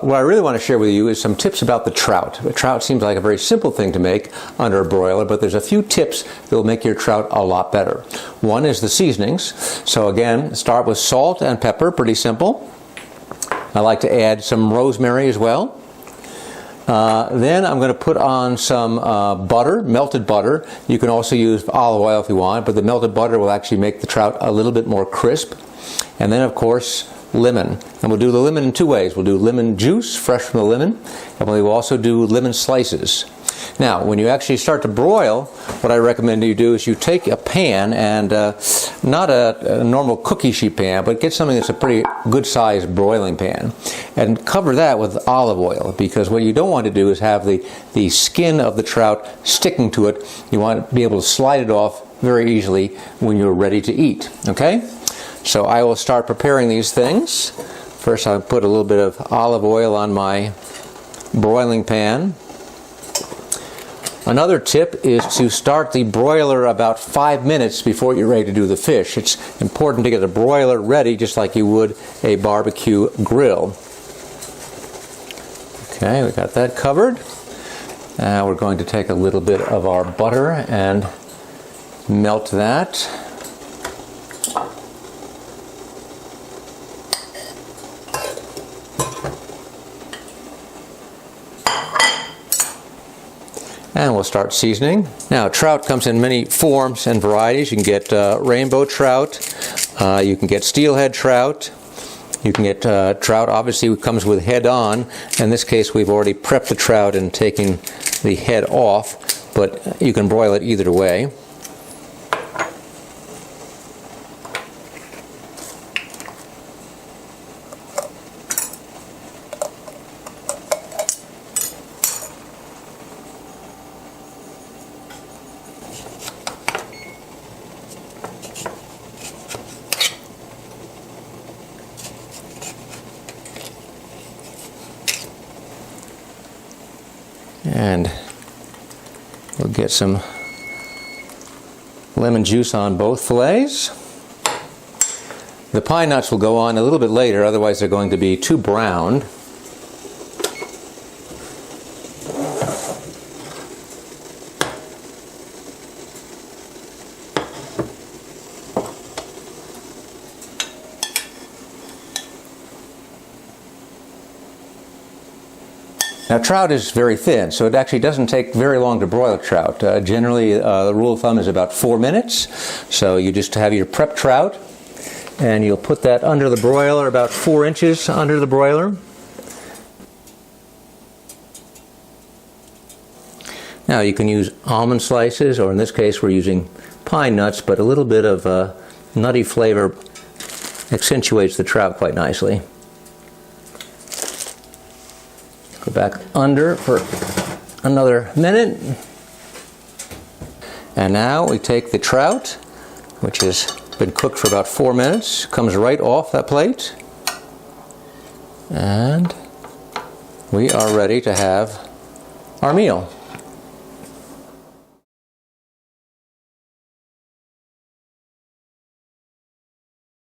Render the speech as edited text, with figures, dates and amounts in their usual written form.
What I really want to share with you is some tips about the trout. The trout seems like a very simple thing to make under a broiler, but there's a few tips that will make your trout a lot better. One is the seasonings. So again, start with salt and pepper, pretty simple. I like to add some rosemary as well. Then I'm going to put on some butter, melted butter. You can also use olive oil if you want, but the melted butter will actually make the trout a little bit more crisp. And then, of course, lemon. And we'll do the lemon in two ways. We'll do lemon juice, fresh from the lemon, and we will also do lemon slices. Now, when you actually start to broil, what I recommend you do is you take a pan, and not a normal cookie sheet pan, but get something that's a pretty good sized broiling pan, and cover that with olive oil, because what you don't want to do is have the skin of the trout sticking to it. You want to be able to slide it off very easily when you're ready to eat. Okay? So I will start preparing these things. First I'll put a little bit of olive oil on my broiling pan. Another tip is to start the broiler about 5 minutes before you're ready to do the fish. It's important to get the broiler ready just like you would a barbecue grill. Okay, we got that covered. Now we're going to take a little bit of our butter and melt that. And we'll start seasoning. Now, trout comes in many forms and varieties. You can get rainbow trout, you can get steelhead trout, you can get trout, obviously it comes with head on. In this case, we've already prepped the trout and taken the head off, but you can broil it either way. And we'll get some lemon juice on both fillets. The pine nuts will go on a little bit later, otherwise they're going to be too brown. Now, trout is very thin, so it actually doesn't take very long to broil trout. Generally, the rule of thumb is about 4 minutes. So you just have your prepped trout, and you'll put that under the broiler, about 4 inches under the broiler. Now, you can use almond slices, or in this case, we're using pine nuts, but a little bit of nutty flavor accentuates the trout quite nicely. Go back under for another minute. And now we take the trout, which has been cooked for about 4 minutes, comes right off that plate. And we are ready to have our meal.